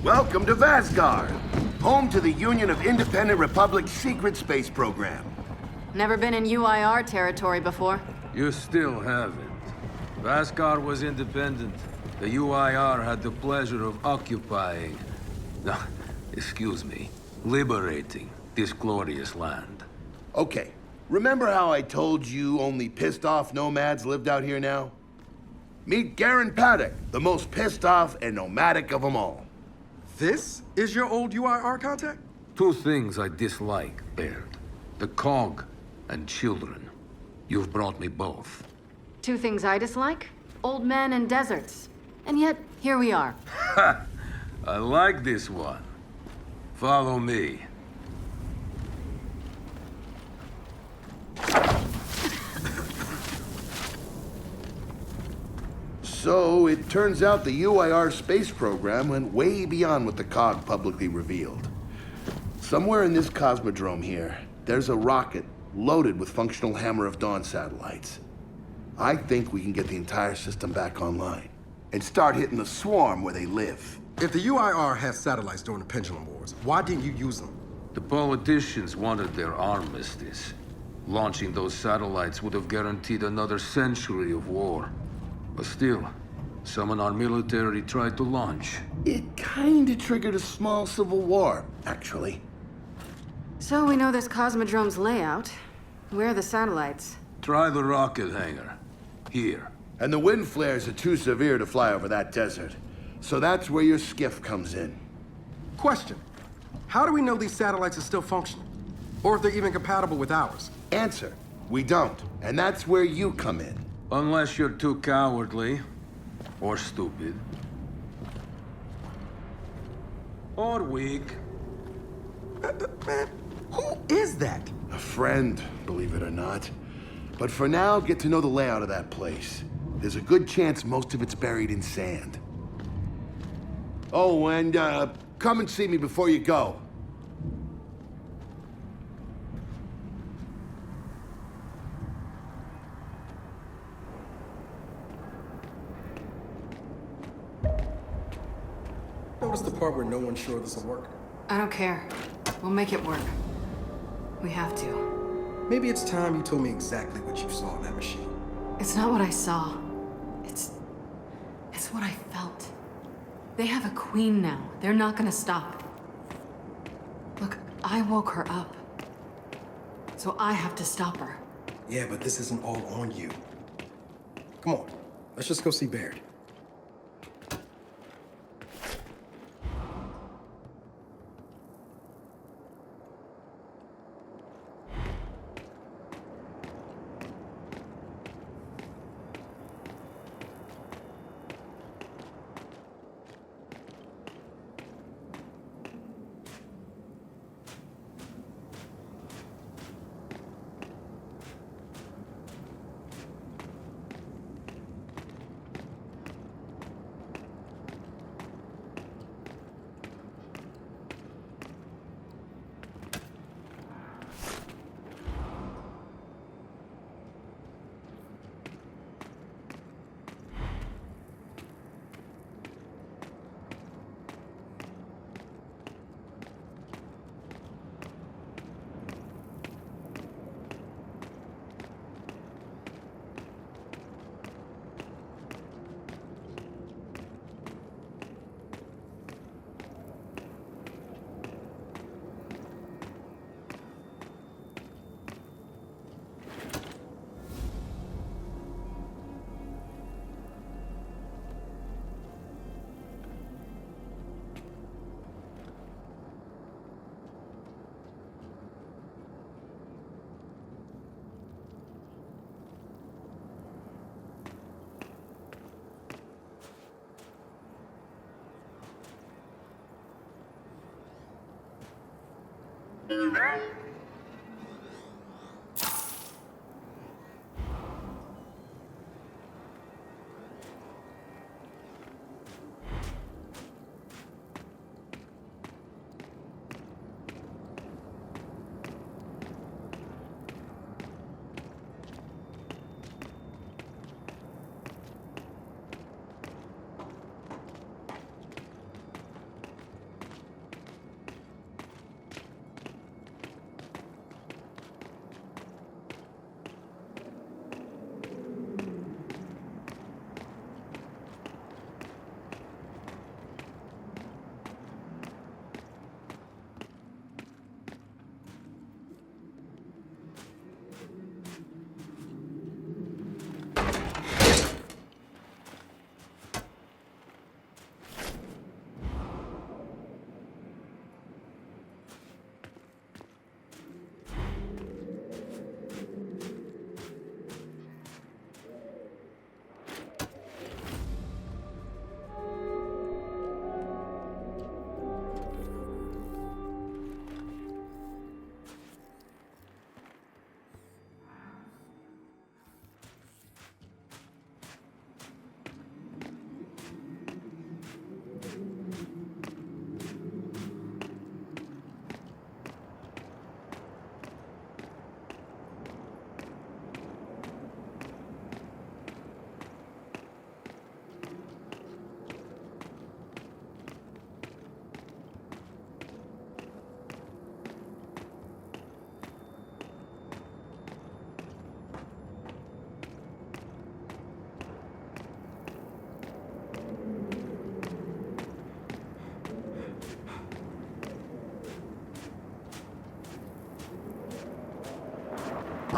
Welcome to Vasgar, home to the Union of Independent Republic's secret space program. Never been in UIR territory before. You still haven't. Vasgar was independent. The UIR had the pleasure of occupying... No, excuse me, liberating this glorious land. Okay, remember how I told you only pissed-off nomads lived out here now? Meet Garen Paddock, the most pissed-off and nomadic of them all. This is your old UIR contact? Two things I dislike, Baird. The cog and children. You've brought me both. Two things I dislike? Old men and deserts. And yet, here we are. Ha! I like this one. Follow me. So, it turns out the UIR space program went way beyond what the COG publicly revealed. Somewhere in this cosmodrome here, there's a rocket loaded with functional Hammer of Dawn satellites. I think we can get the entire system back online and start hitting the swarm where they live. If the UIR has satellites during the Pendulum Wars, why didn't you use them? The politicians wanted their armistice. Launching those satellites would have guaranteed another century of war. But still, some in our military tried to launch. It kinda triggered a small civil war, actually. So we know this Cosmodrome's layout. Where are the satellites? Try the rocket hangar. Here. And the wind flares are too severe to fly over that desert. So that's where your skiff comes in. Question. How do we know these satellites are still functional? Or if they're even compatible with ours? Answer. We don't. And that's where you come in. Unless you're too cowardly. Or stupid. Or weak. Man, who is that? A friend, believe it or not. But for now, get to know the layout of that place. There's a good chance most of it's buried in sand. Oh, and come and see me before you go. Notice the part where no one's sure this will work? I don't care. We'll make it work. We have to. Maybe it's time you told me exactly what you saw in that machine. It's not what I saw. It's what I felt. They have a queen now. They're not gonna stop. Look, I woke her up. So I have to stop her. Yeah, but this isn't all on you. Come on, let's just go see Baird.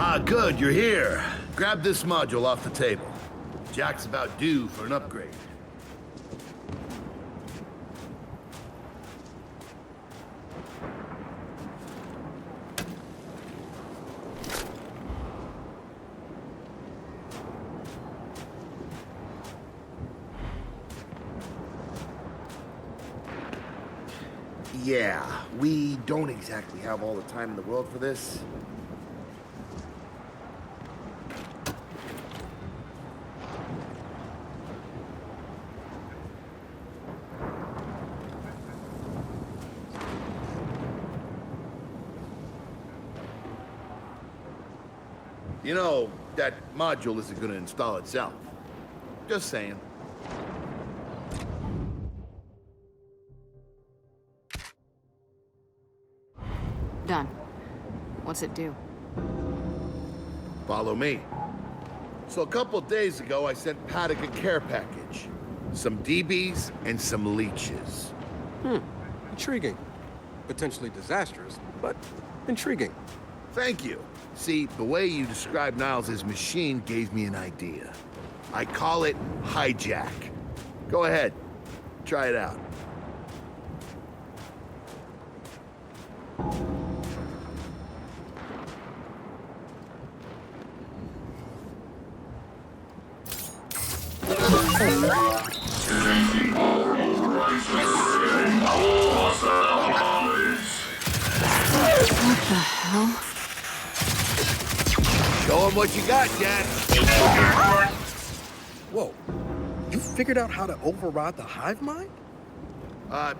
Ah, good, you're here. Grab this module off the table. Jack's about due for an upgrade. Yeah, we don't exactly have all the time in the world for this. You know, that module isn't going to install itself. Just saying. Done. What's it do? Follow me. So a couple days ago, I sent Paddock a care package. Some DBs and some leeches. Intriguing. Potentially disastrous, but intriguing. Thank you. See, the way you described Niles' machine gave me an idea. I call it hijack. Go ahead. Try it out. What the hell? Show him what you got, Jack. Whoa. You figured out how to override the hive mind?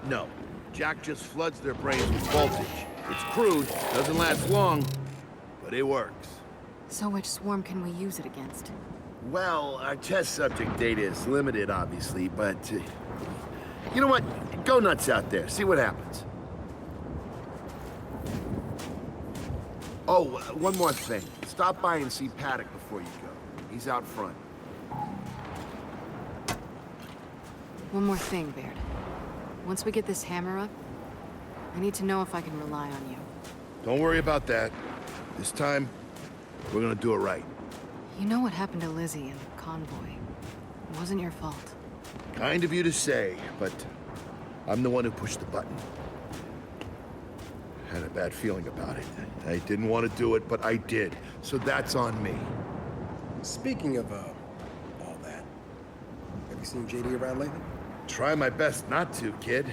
No. Jack just floods their brains with voltage. It's crude, doesn't last long, but it works. So which swarm can we use it against? Well, our test subject data is limited, obviously, but... you know what? Go nuts out there. See what happens. Oh, one more thing. Stop by and see Paddock before you go. He's out front. One more thing, Baird. Once we get this hammer up, I need to know if I can rely on you. Don't worry about that. This time, we're gonna do it right. You know what happened to Lizzie and the convoy. It wasn't your fault. Kind of you to say, but I'm the one who pushed the button. Had a bad feeling about it. I didn't want to do it, but I did. So that's on me. Speaking of, all that, have you seen JD around lately? Try my best not to, kid.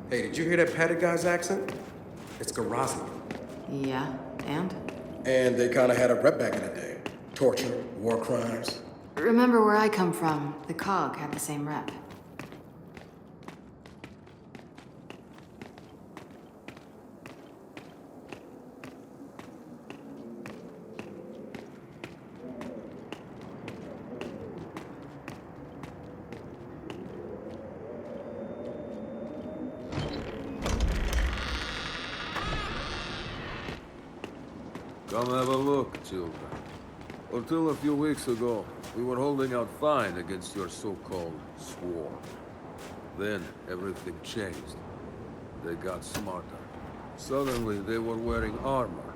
Hey, did you hear that Paddock guy's accent? It's Garazzi. Yeah, and? And they kind of had a rep back in the day. Torture, war crimes. Remember where I come from, the COG had the same rep. Come have a look, children. Until a few weeks ago, we were holding out fine against your so-called swarm. Then, everything changed. They got smarter. Suddenly, they were wearing armor.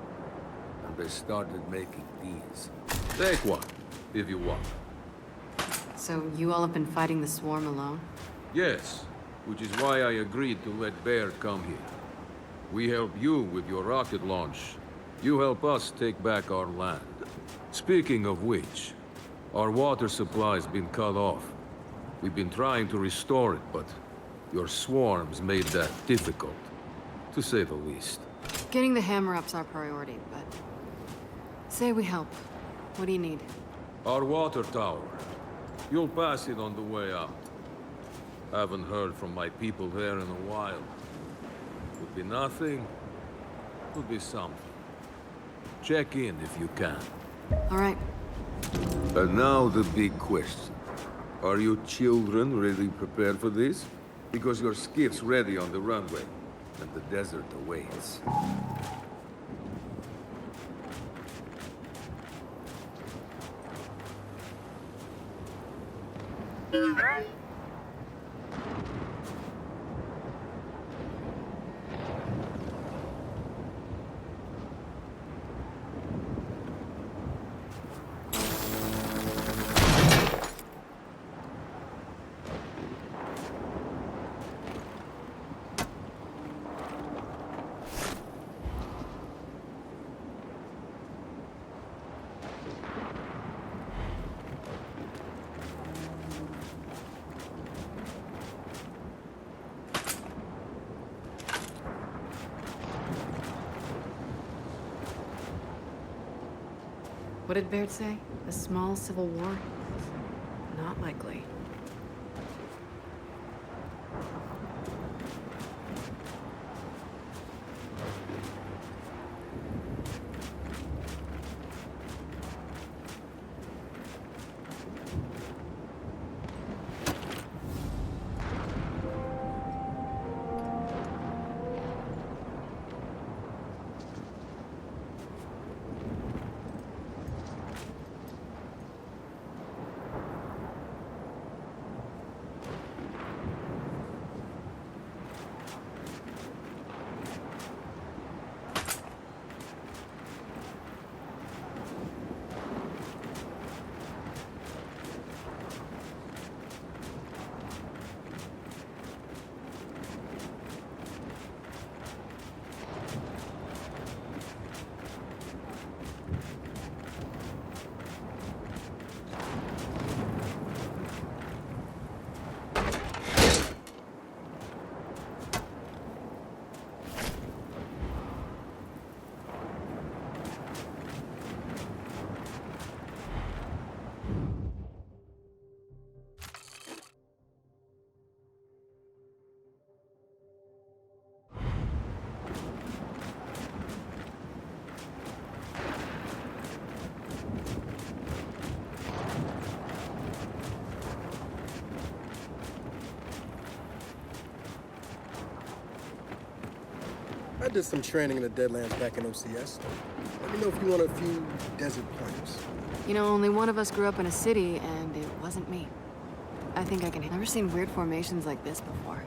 And they started making these. Take one, if you want. So you all have been fighting the swarm alone? Yes, which is why I agreed to let Baird come here. We help you with your rocket launch. You help us take back our land. Speaking of which, our water supply's been cut off. We've been trying to restore it, but your swarms made that difficult, to say the least. Getting the hammer up's our priority, but... Say we help. What do you need? Our water tower. You'll pass it on the way out. Haven't heard from my people there in a while. Could be nothing, could be something. Check in if you can. All right. And now the big question. Are you children really prepared for this? Because your skiff's ready on the runway, and the desert awaits. What did Baird say? A small civil war? Not likely. I did some training in the Deadlands back in OCS. Let me know if you want a few desert pointers. You know, only one of us grew up in a city, and it wasn't me. I think I can... Never seen weird formations like this before.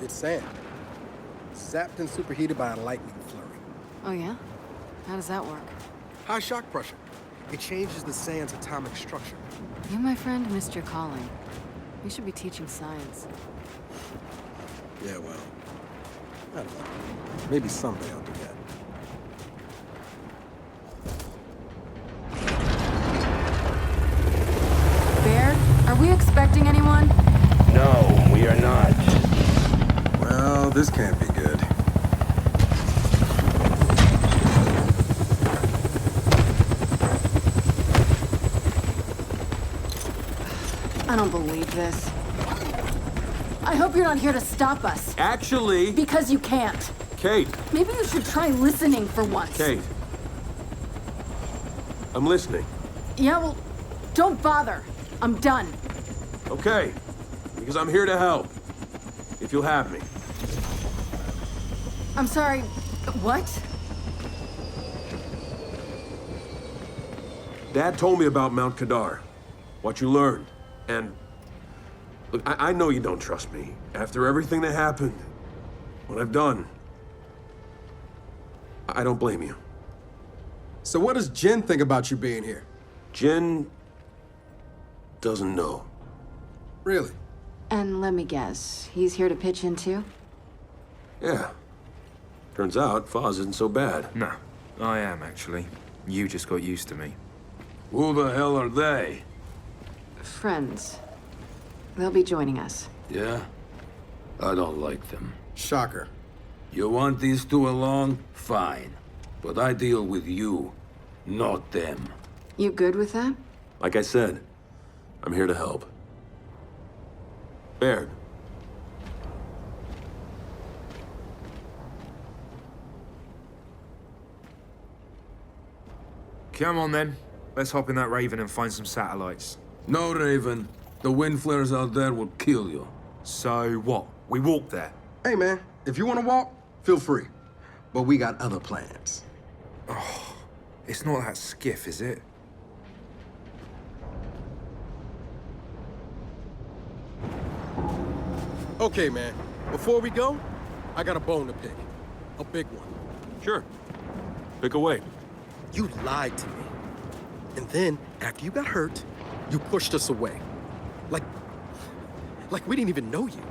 It's sand. Zapped and superheated by a lightning flurry. Oh, yeah? How does that work? High shock pressure. It changes the sand's atomic structure. You, my friend, missed your calling. You should be teaching science. Yeah, well, I don't know. Maybe someday I'll do that. Bear, are we expecting anyone? No, we are not. Well, this can't be good. I don't believe this. I hope you're not here to stop us. Actually... Because you can't. Kate. Maybe you should try listening for once. Kate. I'm listening. Yeah, well, don't bother. I'm done. Okay. Because I'm here to help. If you'll have me. I'm sorry, what? Dad told me about Mount Kadar. What you learned. And... Look, I know you don't trust me. After everything that happened, what I've done, I don't blame you. So what does Jin think about you being here? Jin doesn't know. Really? And let me guess, he's here to pitch in too? Yeah. Turns out Foz isn't so bad. No, I am actually. You just got used to me. Who the hell are they? Friends. They'll be joining us. Yeah? I don't like them. Shocker. You want these two along? Fine. But I deal with you, not them. You good with that? Like I said, I'm here to help. Baird. Come on then. Let's hop in that Raven and find some satellites. No, Raven. The wind flares out there will kill you. So what? We walk there? Hey, man, if you want to walk, feel free. But we got other plans. It's not that skiff, is it? Okay, man. Before we go, I got a bone to pick. A big one. Sure. Pick away. You lied to me. And then, after you got hurt, you pushed us away. Like we didn't even know you.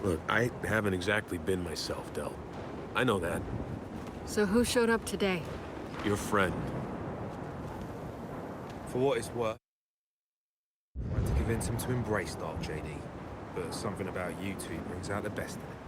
Look, I haven't exactly been myself, Del. I know that. So who showed up today? Your friend. For what it's worth, I tried to convince him to embrace Dark JD, but something about you two brings out the best in him.